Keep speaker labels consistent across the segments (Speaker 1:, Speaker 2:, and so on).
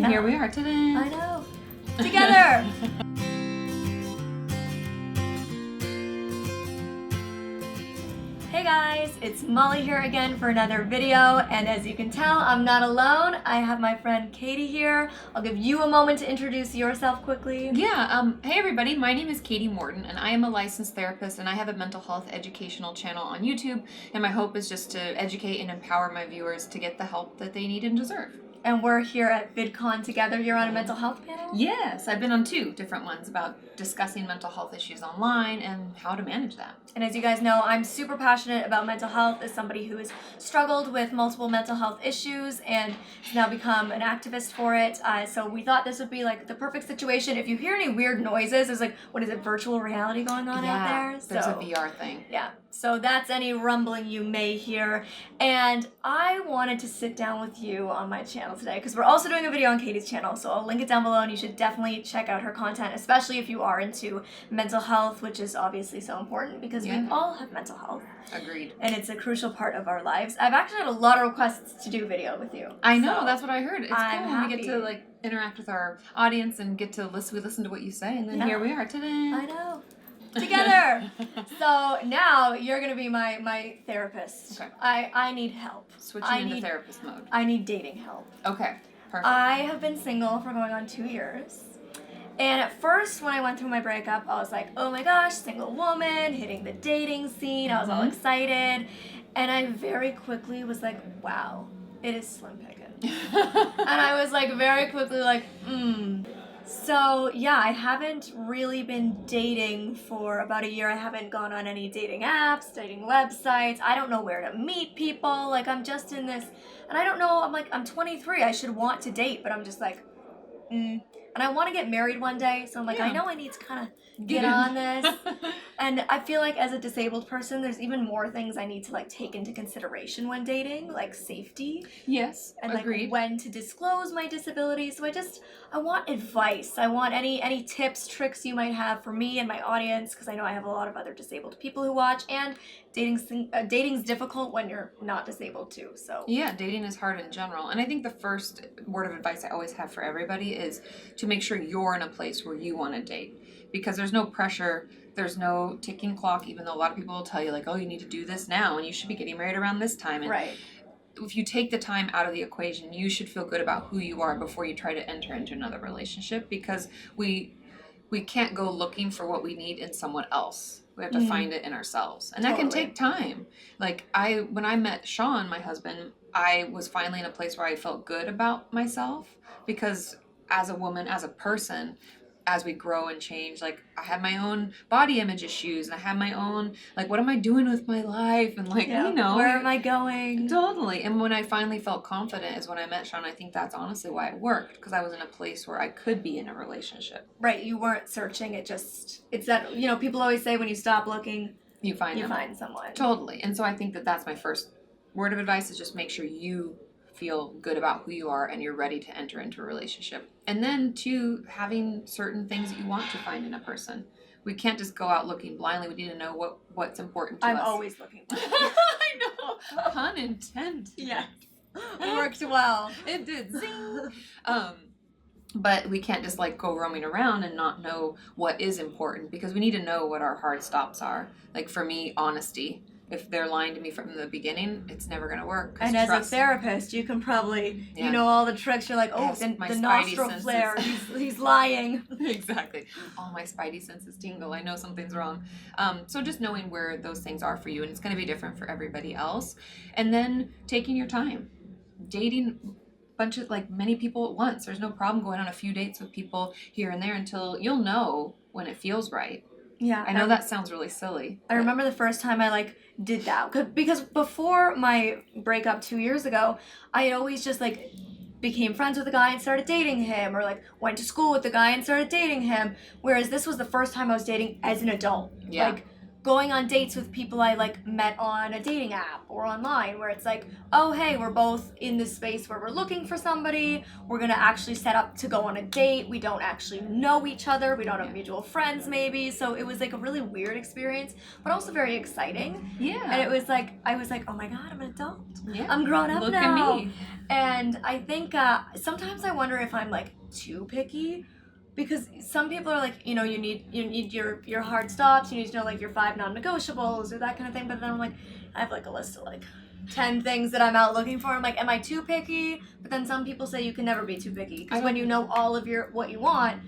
Speaker 1: And here we are today.
Speaker 2: I know. Together! Hey guys, it's Molly here again for another video, and as you can tell, I'm not alone. I have my friend Katie here. I'll give you a moment to introduce yourself quickly.
Speaker 1: Yeah, hey everybody, my name is Kati Morton, and I am a licensed therapist, and I have a mental health educational channel on YouTube, and my hope is just to educate and empower my viewers to get the help that they need and deserve.
Speaker 2: And we're here at VidCon together. You're on a mental health panel?
Speaker 1: Yes, I've been on 2 different ones about discussing mental health issues online and how to manage that.
Speaker 2: And as you guys know, I'm super passionate about mental health as somebody who has struggled with multiple mental health issues and has now become an activist for it. So we thought this would be like the perfect situation. If you hear any weird noises, there's like, what is it, virtual reality going on out there?
Speaker 1: There's a VR thing.
Speaker 2: Yeah. So that's any rumbling you may hear. And I wanted to sit down with you on my channel today because we're also doing a video on Katie's channel. So I'll link it down below and you should definitely check out her content, especially if you are into mental health, which is obviously so important because we all have mental health.
Speaker 1: Agreed.
Speaker 2: And it's a crucial part of our lives. I've actually had a lot of requests to do a video with you.
Speaker 1: I know, that's what I heard. It's
Speaker 2: I'm
Speaker 1: cool.
Speaker 2: happy.
Speaker 1: We get to like interact with our audience and get to listen to what you say, and then here we are today.
Speaker 2: I know. Together. So now you're gonna be my therapist.
Speaker 1: Okay.
Speaker 2: I need help.
Speaker 1: Switching into therapist mode.
Speaker 2: I need dating help.
Speaker 1: Okay. Perfect.
Speaker 2: I have been single for going on 2 years. And at first, when I went through my breakup, I was like, oh my gosh, single woman, hitting the dating scene. I was all excited. And I very quickly was like, wow, it is slim pickings. And I was like, very quickly like, So yeah, I haven't really been dating for about a year. I haven't gone on any dating apps, dating websites. I don't know where to meet people. Like I'm just in this, and I don't know, I'm 23. I should want to date, but I'm just like, And I want to get married one day, so I'm like, I know I need to kind of get on this. And I feel like as a disabled person, there's even more things I need to like take into consideration when dating, like safety.
Speaker 1: Yes,
Speaker 2: and
Speaker 1: agreed.
Speaker 2: Like when to disclose my disability. So I want advice. I want any tips, tricks you might have for me and my audience, because I know I have a lot of other disabled people who watch, and dating's difficult when you're not disabled too. So
Speaker 1: yeah, dating is hard in general, and I think the first word of advice I always have for everybody is to make sure you're in a place where you want to date, because there's no pressure, there's no ticking clock, even though a lot of people will tell you like, oh, you need to do this now and you should be getting married around this time. And
Speaker 2: right.
Speaker 1: If you take the time out of the equation, you should feel good about who you are before you try to enter into another relationship, because we can't go looking for what we need in someone else. We have to find it in ourselves. And that can take time. Like when I met Sean, my husband, I was finally in a place where I felt good about myself, because as a woman, as a person, as we grow and change, like I have my own body image issues, and I have my own, like, what am I doing with my life? And like, you know,
Speaker 2: where am I going?
Speaker 1: Totally. And when I finally felt confident is when I met Sean. I think that's honestly why it worked, because I was in a place where I could be in a relationship.
Speaker 2: Right. You weren't searching. It's that, you know, people always say when you stop looking,
Speaker 1: you find
Speaker 2: someone.
Speaker 1: Totally. And so I think that's my first word of advice, is just make sure you feel good about who you are and you're ready to enter into a relationship. And then 2, having certain things that you want to find in a person. We can't just go out looking blindly. We need to know what's important to us.
Speaker 2: I'm always looking blindly.
Speaker 1: I know. Pun intended.
Speaker 2: Yes. Worked well.
Speaker 1: It did. Zing. But we can't just like go roaming around and not know what is important, because we need to know what our hard stops are. Like for me, honesty. If they're lying to me from the beginning, it's never going to work.
Speaker 2: And as a therapist, you can probably, you know, all the tricks. You're like, oh, the nostril flare, he's lying.
Speaker 1: Exactly. All my spidey senses tingle. I know something's wrong. So just knowing where those things are for you, and it's going to be different for everybody else. And then taking your time. Dating many people at once. There's no problem going on a few dates with people here and there until you'll know when it feels right.
Speaker 2: Yeah.
Speaker 1: I know that sounds really silly.
Speaker 2: I remember the first time I did that, because before my breakup 2 years ago, I had always just became friends with a guy and started dating him, or went to school with the guy and started dating him. Whereas this was the first time I was dating as an adult.
Speaker 1: Yeah.
Speaker 2: going on dates with people I like met on a dating app or online, where it's like, oh hey, we're both in this space where we're looking for somebody, we're gonna actually set up to go on a date, we don't actually know each other, we don't have mutual friends maybe, so it was like a really weird experience, but also very exciting. And it was like, I was like, oh my god, I'm an adult, I'm grown up
Speaker 1: Look
Speaker 2: now.
Speaker 1: at me.
Speaker 2: And I think sometimes I wonder if I'm like too picky, because some people are like, you know, you need your hard stops, you need to know like your 5 non-negotiables or that kind of thing, but then I'm like, I have like a list of like 10 things that I'm out looking for. I'm like, am I too picky? But then some people say you can never be too picky, because when you know all of what you want,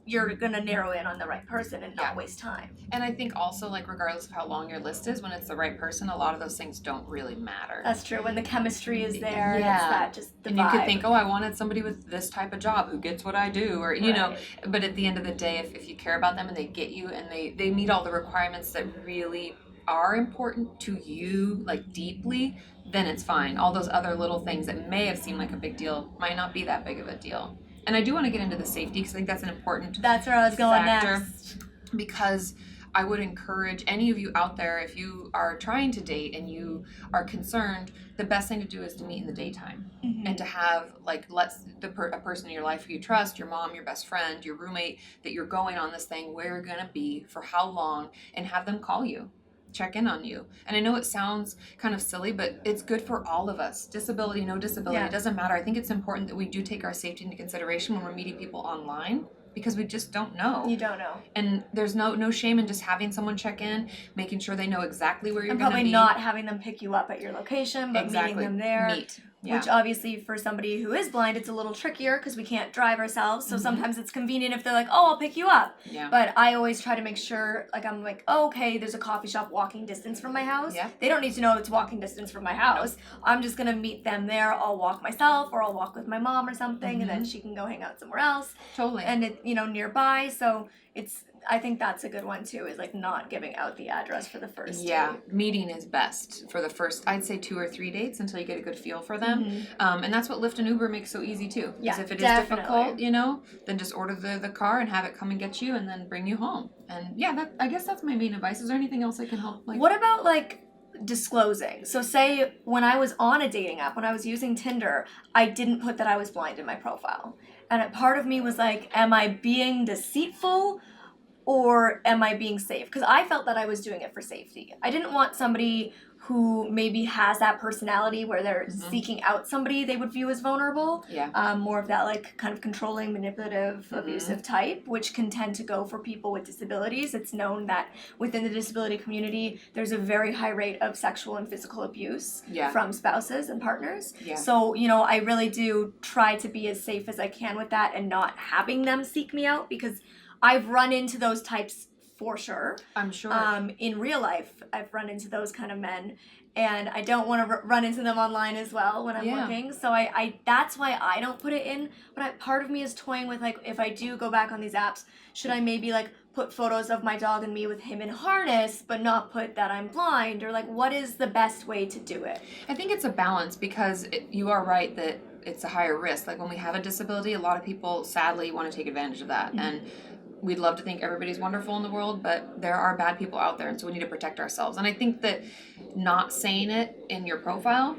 Speaker 2: you're gonna narrow in on the right person and not waste time.
Speaker 1: And I think also, like, regardless of how long your list is, when it's the right person, a lot of those things don't really matter.
Speaker 2: That's true. When the chemistry is there, it's that just the
Speaker 1: and
Speaker 2: vibe.
Speaker 1: you could think, oh, I wanted somebody with this type of job who gets what I do, or you know. But at the end of the day, if you care about them and they get you and they meet all the requirements that really are important to you, like deeply, then it's fine. All those other little things that may have seemed like a big deal might not be that big of a deal. And I do want to get into the safety, because I think that's an important
Speaker 2: That's where I was going
Speaker 1: factor,
Speaker 2: next.
Speaker 1: because I would encourage any of you out there, if you are trying to date and you are concerned, the best thing to do is to meet in the daytime. And to have like a person in your life who you trust, your mom, your best friend, your roommate, that you're going on this thing, where you're gonna be, for how long, and have them call you, check in on you. And I know it sounds kind of silly, but it's good for all of us. Disability, no disability, it doesn't matter. I think it's important that we do take our safety into consideration when we're meeting people online, because we just don't know.
Speaker 2: You don't know.
Speaker 1: And there's no shame in just having someone check in, making sure they know exactly where you're going to be.
Speaker 2: And probably not having them pick you up at your location, but meeting them there. Which obviously for somebody who is blind, it's a little trickier because we can't drive ourselves. So sometimes it's convenient if they're like, oh, I'll pick you up. But I always try to make sure, like, I'm like, oh, okay, there's a coffee shop walking distance from my house. They don't need to know it's walking distance from my house. I'm just going to meet them there. I'll walk myself, or I'll walk with my mom or something, and then she can go hang out somewhere else.
Speaker 1: Totally.
Speaker 2: And it, you know, nearby. So I think that's a good one too, is like not giving out the address for the first date.
Speaker 1: Meeting is best for the first, I'd say 2 or 3 dates, until you get a good feel for them. And that's what Lyft and Uber makes so easy too. Because if it is difficult, you know, then just order the car and have it come and get you and then bring you home. And I guess that's my main advice. Is there anything else I can help? Like,
Speaker 2: what about like disclosing? So say when I was on a dating app, when I was using Tinder, I didn't put that I was blind in my profile. And a part of me was like, am I being deceitful? Or am I being safe? Because I felt that I was doing it for safety. I didn't want somebody who maybe has that personality where they're seeking out somebody they would view as vulnerable. More of that like kind of controlling, manipulative, abusive type, which can tend to go for people with disabilities. It's known that within the disability community, there's a very high rate of sexual and physical abuse from spouses and partners. So, you know, I really do try to be as safe as I can with that and not having them seek me out, because I've run into those types for sure.
Speaker 1: I'm sure.
Speaker 2: In real life, I've run into those kind of men, and I don't want to run into them online as well when I'm looking. So I that's why I don't put it in. But part of me is toying with, like, if I do go back on these apps, should I maybe like put photos of my dog and me with him in harness, but not put that I'm blind, or like what is the best way to do it?
Speaker 1: I think it's a balance, because you are right that it's a higher risk. Like when we have a disability, a lot of people sadly want to take advantage of that. And we'd love to think everybody's wonderful in the world, but there are bad people out there, and so we need to protect ourselves. And I think that not saying it in your profile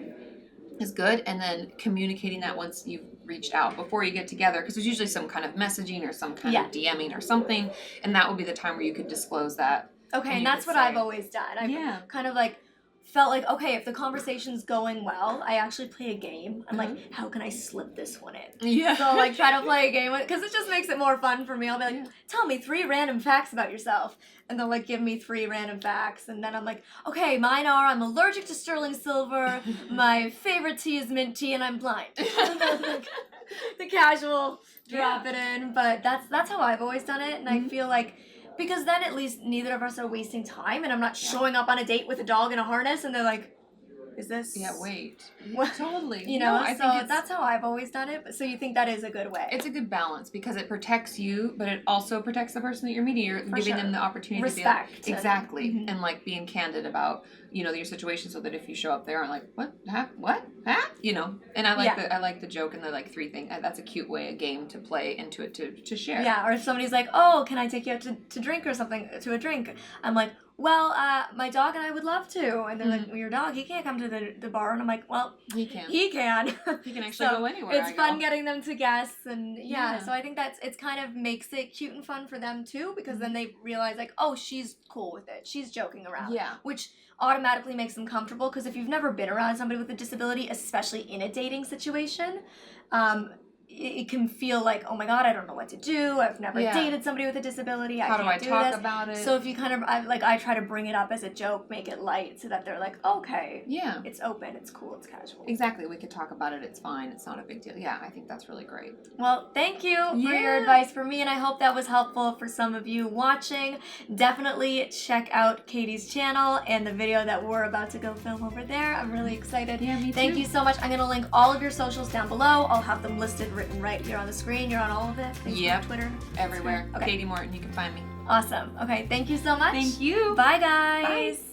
Speaker 1: is good, and then communicating that once you've reached out before you get together, because there's usually some kind of messaging or some kind of DMing or something, and that would be the time where you could disclose that.
Speaker 2: Okay, and that's what I've always done. I've kind of like felt like, okay, if the conversation's going well, I actually play a game. I'm like, how can I slip this one in? So like try to play a game, because it just makes it more fun for me. I'll be like, tell me 3 random facts about yourself. And they'll like give me 3 random facts. And then I'm like, okay, mine are, I'm allergic to sterling silver, my favorite tea is mint tea, and I'm blind. And then, like, the casual drop it in. But that's how I've always done it. And I feel like, because then at least neither of us are wasting time, and I'm not showing up on a date with a dog in a harness and they're like, is this?
Speaker 1: Yeah, wait.
Speaker 2: What?
Speaker 1: Totally.
Speaker 2: You know, I think that's how I've always done it. So you think that is a good way?
Speaker 1: It's a good balance, because it protects you, but it also protects the person that you're meeting. You're giving them the opportunity
Speaker 2: respect
Speaker 1: to be exactly, and like being candid about, you know, your situation, so that if you show up there and like, what, you know. And I like the joke and the like 3 things. That's a cute way, a game to play into it, to share.
Speaker 2: Yeah, or if somebody's like, oh, can I take you out to drink or something, to a drink? I'm like, well, my dog and I would love to. And they're like, well, your dog, he can't come to the bar. And I'm like, well,
Speaker 1: he can.
Speaker 2: He can.
Speaker 1: He can actually go anywhere.
Speaker 2: It's fun getting them to guess. And
Speaker 1: Yeah.
Speaker 2: so I think it's kind of makes it cute and fun for them too, because then they realize like, oh, she's cool with it. She's joking around.
Speaker 1: Yeah.
Speaker 2: Which automatically makes them comfortable, because if you've never been around somebody with a disability, especially in a dating situation, it can feel like, oh my god, I don't know what to do. I've never dated somebody with a disability.
Speaker 1: How do I talk
Speaker 2: this.
Speaker 1: about it?
Speaker 2: So if you kind of, I try to bring it up as a joke, make it light, so that they're like, okay,
Speaker 1: yeah,
Speaker 2: it's open, it's cool, it's casual.
Speaker 1: Exactly. We could talk about it. It's fine. It's not a big deal. Yeah, I think that's really great.
Speaker 2: Well, thank you for your advice for me, and I hope that was helpful for some of you watching. Definitely check out Katie's channel and the video that we're about to go film over there. I'm really excited.
Speaker 1: Yeah, me too.
Speaker 2: Thank you so much. I'm going to link all of your socials down below. I'll have them listed, written right here on the screen. You're on all of it? Facebook, Twitter?
Speaker 1: Everywhere.
Speaker 2: Okay.
Speaker 1: Kati Morton, you can find me.
Speaker 2: Awesome. Okay, thank you so much.
Speaker 1: Thank you.
Speaker 2: Bye, guys.
Speaker 1: Bye.